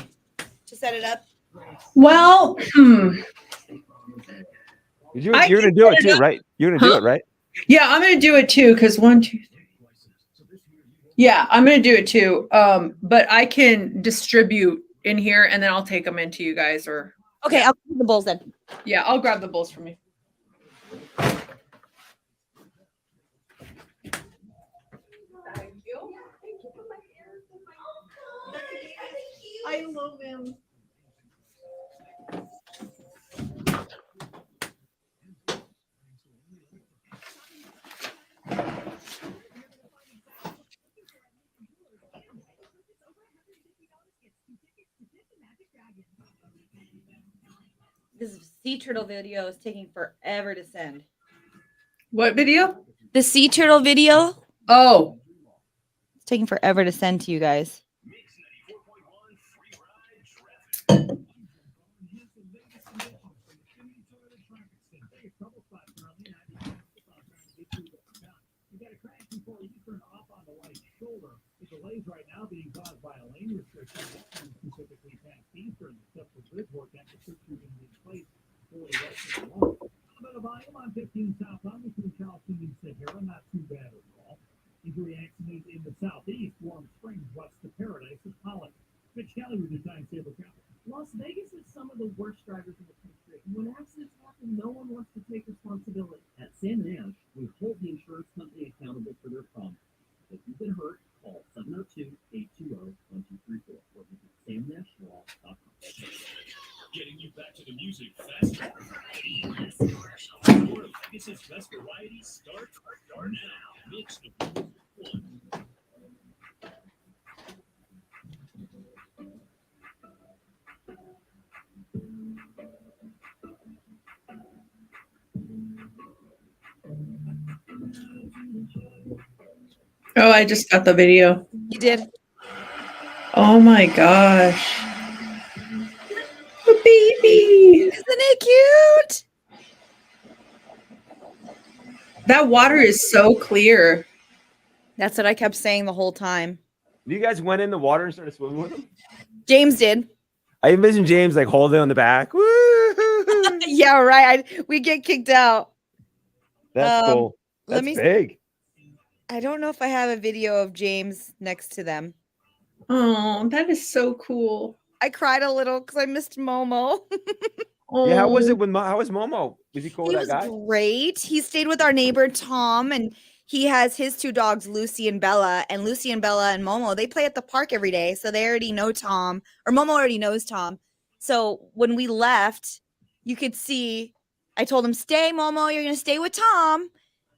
to set it up?
Well,
You're gonna do it too, right? You're gonna do it, right?
yeah, I'm gonna do it too because 1, 2, 3. Yeah, I'm gonna do it too. But I can distribute in here and then I'll take them into you guys or
Okay, I'll give the bowls then.
yeah, I'll grab the bowls from you.
I love him.
This sea turtle video is taking forever to send.
What video?
The sea turtle video?
Oh,
It's taking forever to send to you guys.
Mix 94.1 free ride traffic. You got a crash before you turn off on the right shoulder. The delays right now being caused by a lane restriction, specifically past Eastern. Except for Bridgeport, that restriction is in place for the rest of the month. A bit of volume on 15 southbound between Charleston and Sahara, not too bad at all. Injury accident in the southeast, Warm Springs, west to Paradise is Pollock. Mitch Kelly with the Time Saver Traffic.
Las Vegas is some of the worst drivers in the country. When accidents happen, no one wants to take responsibility. At Sam Nash, we hold the insurance company accountable for their problems. If you've been hurt, call 702-820-1234 or visit samnashlaw.com.
Getting you back to the music faster. More of Vegas' best variety start now. Mix number 1.
Oh, I just got the video.
You did.
Oh my gosh. A baby.
Isn't it cute?
That water is so clear.
That's what I kept saying the whole time.
You guys went in the water and started swimming with him?
James did.
I envision James like holding on the back. Woo!
Yeah, right. We get kicked out.
That's cool.
let
That's
me-
big.
I don't know if I have a video of James next to them.
Oh, that is so cool.
I cried a little because I missed Momo.
Yeah, how was
Oh,
it when how was Momo? Was he cool
He
with that
was
guy?
great. He stayed with our neighbor Tom, and he has his 2 dogs, Lucy and Bella. And Lucy and Bella and Momo, they play at the park every day, so they already know Tom, or Momo already knows Tom. So when we left, you could see. I told him, "Stay, Momo. You're gonna stay with Tom."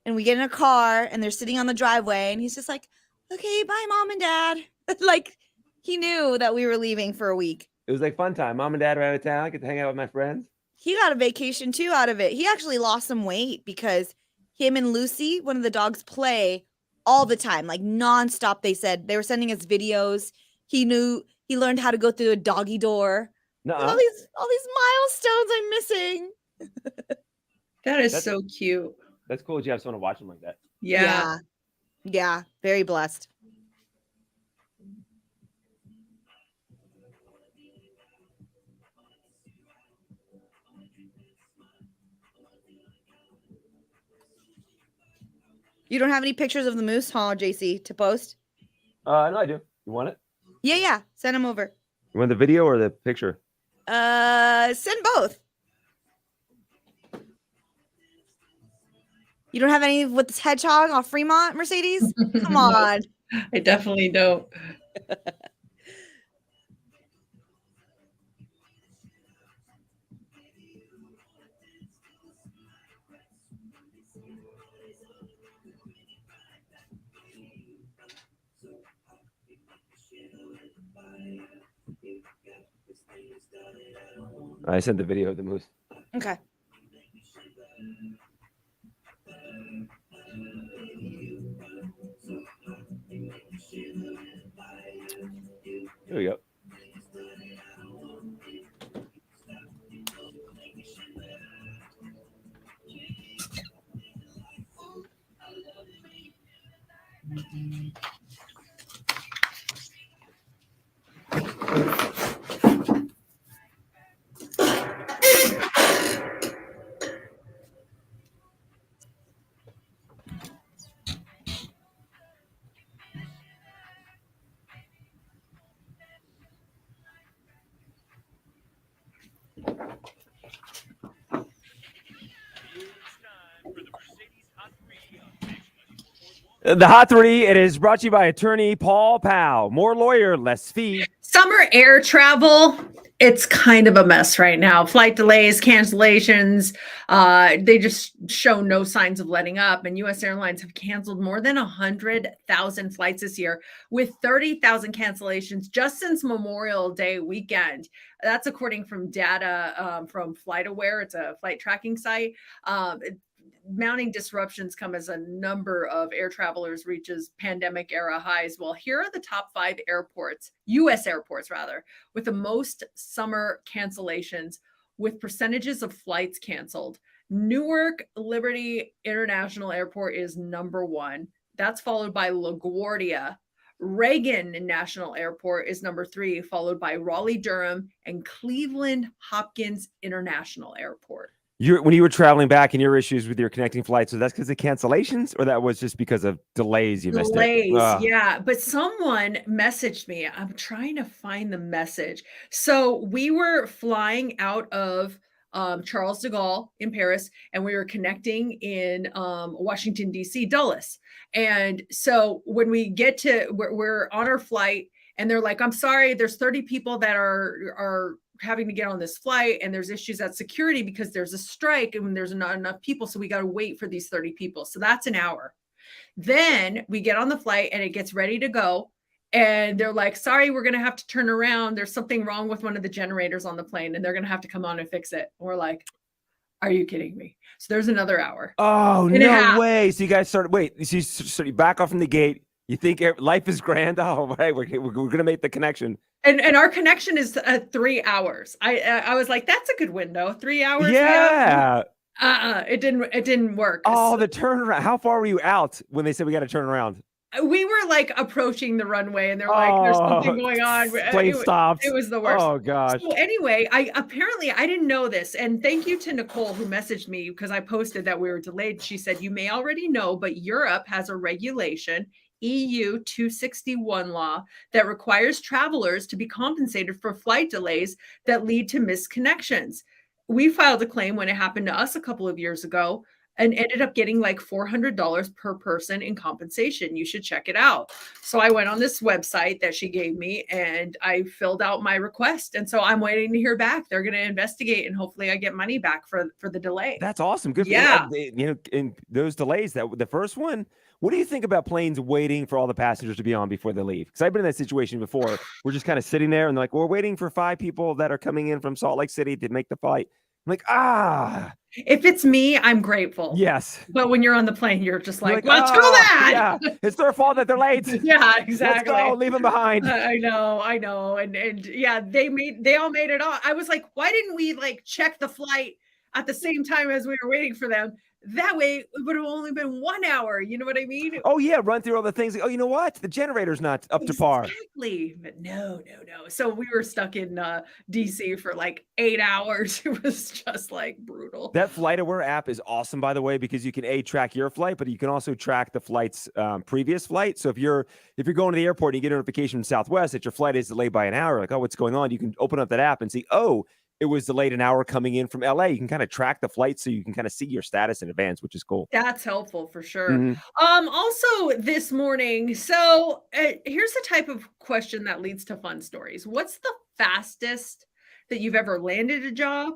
And we get in a car, and they're sitting on the driveway, and he's just like, "Okay, bye, Mom and Dad." Like he knew that we were leaving for a week.
It was like fun time. Mom and dad are out of town. I get to hang out with my friends.
He got a vacation too out of it. He actually lost some weight because him and Lucy, one of the dogs, play all the time, like nonstop. They said they were sending us videos. He learned how to go through a doggy door.
Nuh-uh.
All these milestones I'm missing.
that is
That's-
so cute.
That's cool that you have someone to watch him like that.
Yeah.
Yeah, very blessed. You don't have any pictures of the moose, huh, JC, to post?
No, I do. You want it?
Yeah. Send them over.
You want the video or the picture?
Send both. You don't have any with this hedgehog off Fremont, Mercedes? Come on.
I definitely don't.
I sent the video of the moose.
Okay.
Here we go. The Hot 3, it is brought to you by attorney Paul Powell. More lawyer, less fee.
Summer air travel, it's kind of a mess right now. Flight delays, cancellations, they just show no signs of letting up. And U.S. airlines have canceled more than 100,000 flights this year, with 30,000 cancellations just since Memorial Day weekend. That's according from data from FlightAware. It's a flight tracking site. mounting disruptions come as a number of air travelers reaches pandemic era highs. Well, here are the top 5 airports, US airports rather, with the most summer cancellations with percentages of flights canceled. Newark Liberty International Airport is number 1. That's followed by LaGuardia. Reagan National Airport is number 3, followed by Raleigh Durham and Cleveland Hopkins International Airport.
When you were traveling back and your issues with your connecting flights, was that because of cancellations or that was just because of delays? You missed it.
Delays, yeah. But someone messaged me. I'm trying to find the message. So we were flying out of Charles de Gaulle in Paris, and we were connecting in Washington, D.C., Dulles. And so when we get to, we're on our flight, and they're like, I'm sorry, there's 30 people that are having to get on this flight, and there's issues at security because there's a strike and there's not enough people. So we got to wait for these 30 people. So that's an hour. Then we get on the flight and it gets ready to go. And they're like, sorry, we're going to have to turn around. There's something wrong with one of the generators on the plane and they're going to have to come on and fix it. And we're like, are you kidding me? So there's another hour.
Oh, no way. So you guys started back off from the gate. You think life is grand? Oh, right. We're going to make the connection.
And our connection is 3 hours. I was like, that's a good window. 3 hours.
Yeah.
It didn't work.
Oh, the turnaround. How far were you out when they said we got to turn around?
We were like approaching the runway and they're like, there's something going on.
Plane stopped.
It was the worst.
Oh gosh.
So anyway, I didn't know this. And thank you to Nicole who messaged me because I posted that we were delayed. She said, you may already know, but Europe has a regulation, EU 261 law, that requires travelers to be compensated for flight delays that lead to misconnections. We filed a claim when it happened to us a couple of years ago and ended up getting like $400 per person in compensation. You should check it out. So I went on this website that she gave me and I filled out my request. And so I'm waiting to hear back. They're going to investigate and hopefully I get money back for the delay.
That's awesome. Good.
Yeah.
In those delays, the first one, what do you think about planes waiting for all the passengers to be on before they leave? Because I've been in that situation before. We're just kind of sitting there and they're like, well, we're waiting for 5 people that are coming in from Salt Lake City to make the flight. I'm like,
If it's me, I'm grateful.
Yes.
But when you're on the plane, you're just like,
well,
too bad.
Yeah, it's their fault that they're late.
Yeah, exactly.
Let's go, leave them behind.
I know. And yeah, they all made it on. I was like, why didn't we like check the flight at the same time as we were waiting for them? That way it would have only been 1 hour. You know what I mean?
Oh yeah. Run through all the things. Like, oh, you know what? The generator's not up to par.
Exactly. But no. So we were stuck in DC for like 8 hours. It was just like brutal.
That FlightAware app is awesome, by the way, because you can track your flight, but you can also track the flight's previous flight. So if you're going to the airport and you get a notification from Southwest that your flight is delayed by an hour, like, oh, what's going on? You can open up that app and see, oh, it was delayed an hour coming in from LA. You can kind of track the flight so you can kind of see your status in advance, which is cool.
That's helpful for sure. Also this morning, so here's the type of question that leads to fun stories. What's the fastest that you've ever landed a job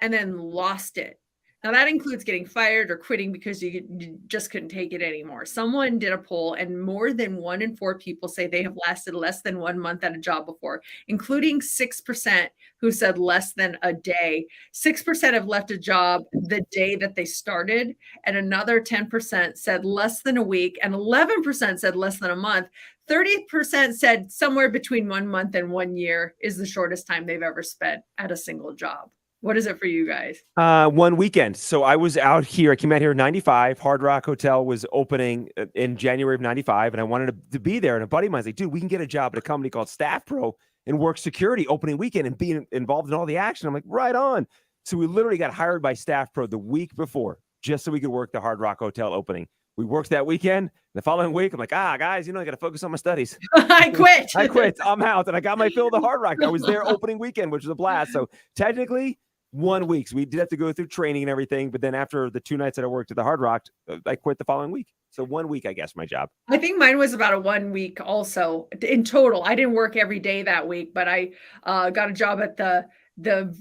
and then lost it? Now that includes getting fired or quitting because you just couldn't take it anymore. Someone did a poll and more than 1 in 4 people say they have lasted less than 1 month at a job before, including 6% who said less than a day. 6% have left a job the day that they started, and another 10% said less than a week, and 11% said less than a month. 30% said somewhere between 1 month and 1 year is the shortest time they've ever spent at a single job. What is it for you guys?
1 weekend. So I was out here. I came out here in 95. Hard Rock Hotel was opening in January of 95. And I wanted to be there. And a buddy of mine was like, dude, we can get a job at a company called Staff Pro and work security opening weekend and be involved in all the action. I'm like, right on. So we literally got hired by Staff Pro the week before just so we could work the Hard Rock Hotel opening. We worked that weekend. The following week, I'm like, guys, I got to focus on my studies.
I quit.
I'm out. And I got my fill of the Hard Rock. I was there opening weekend, which was a blast. So technically, 1 week. So we did have to go through training and everything. But then after the 2 nights that I worked at the Hard Rock, I quit the following week. So 1 week, I guess, my job.
I think mine was about a 1 week also in total. I didn't work every day that week, but I got a job at the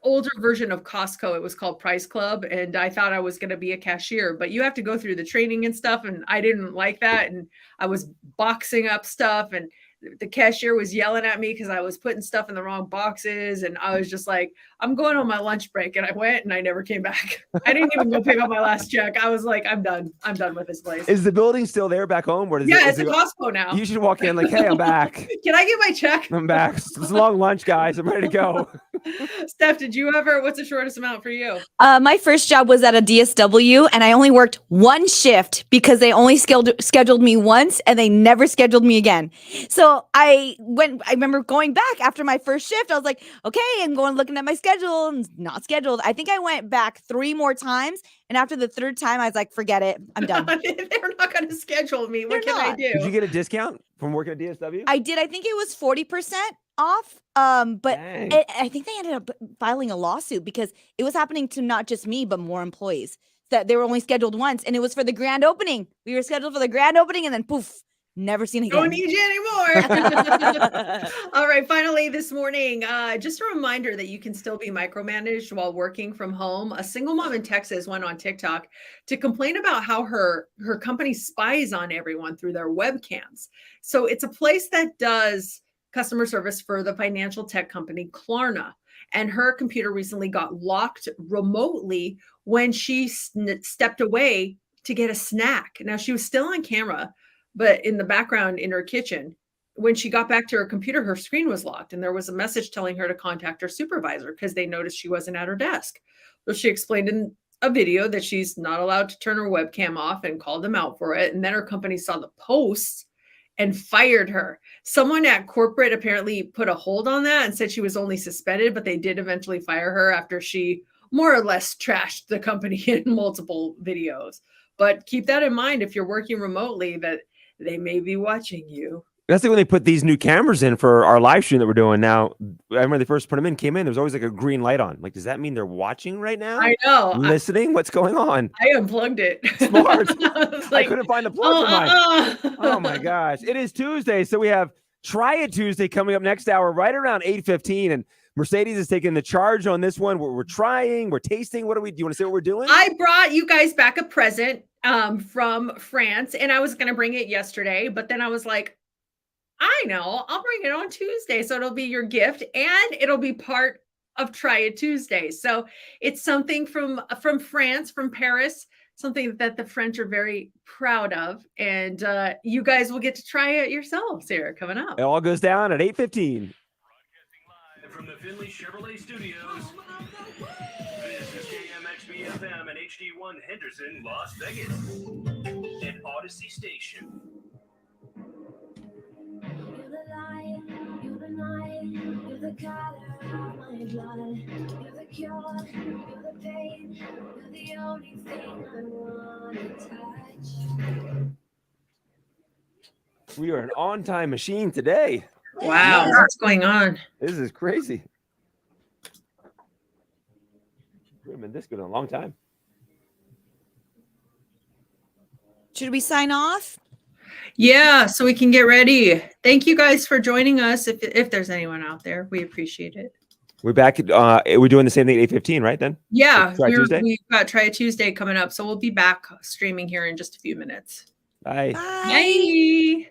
older version of Costco. It was called Price Club. And I thought I was going to be a cashier, but you have to go through the training and stuff. And I didn't like that. And I was boxing up stuff. And the cashier was yelling at me because I was putting stuff in the wrong boxes. And I was just like, I'm going on my lunch break. And I went and I never came back. I didn't even go pick up my last check. I was like, I'm done. I'm done with this place.
Is the building still there back home? Or
Yeah, it's a Costco now.
You should walk in like, hey, I'm back.
Can I get my check?
I'm back. It's a long lunch, guys. I'm ready to go.
Steph, did you ever, what's the shortest amount for you?
My first job was at a DSW, and I only worked one shift because they only scheduled me once, and they never scheduled me again. So I remember going back after my first shift. I was like, okay, I'm going looking at my schedule, and not scheduled. I think I went back 3 more times, and after the 3rd time, I was like, forget it, I'm done.
They're not going to schedule me. What can I do?
Did you get a discount from working at DSW?
I did. I think it was 40% off. But I think they ended up filing a lawsuit because it was happening to not just me, but more employees that they were only scheduled once, and it was for the grand opening. We were scheduled for the grand opening, and then poof, never seen again.
Don't need you anymore. All right. Finally, this morning, just a reminder that you can still be micromanaged while working from home. A single mom in Texas went on TikTok to complain about how her company spies on everyone through their webcams. So it's a place that does customer service for the financial tech company Klarna. And her computer recently got locked remotely when she stepped away to get a snack. Now, she was still on camera, but in the background in her kitchen, when she got back to her computer, her screen was locked. And there was a message telling her to contact her supervisor because they noticed she wasn't at her desk. So she explained in a video that she's not allowed to turn her webcam off and called them out for it. And then her company saw the posts and fired her. Someone at corporate apparently put a hold on that and said she was only suspended, but they did eventually fire her after she more or less trashed the company in multiple videos. But keep that in mind if you're working remotely, that they may be watching you.
That's like when they put these new cameras in for our live stream that we're doing now. I remember they first put them in, came in, there was always like a green light on. Like, does that mean they're watching right now?
I know.
Listening? What's going on?
I unplugged it.
Smart.
I
couldn't find the plug for mine. Oh my gosh. It is Tuesday. So we have Try It Tuesday coming up next hour, right around 8:15. And Mercedes is taking the charge on this one. We're trying, we're tasting. Do you want to say what we're doing?
I brought you guys back a present from France, and I was going to bring it yesterday, but then I was like, I know, I'll bring it on Tuesday. So it'll be your gift and it'll be part of Try It Tuesday. So it's something from France, from Paris, something that the French are very proud of. And you guys will get to try it yourselves here coming up.
It all goes down at 8:15.
Broadcasting live from the Finley Chevrolet Studios. This is KMXB FM and HD1 Henderson, Las Vegas. An Odyssey station.
You're the light, you're the night, you're the color of my blood. You're the cure, you're the pain, you're the only thing I wanna touch.
We are an on-time machine today.
Wow, what's going on?
This is crazy. We haven't been this good in a long time.
Should we sign off?
Yeah, so we can get ready. Thank you guys for joining us. If there's anyone out there, we appreciate it.
We're back. We're doing the same thing at 8:15, right? Then.
Yeah,
Tuesday?
we've got Try It Tuesday coming up, so we'll be back streaming here in just a few minutes.
Bye.
Bye.
Bye.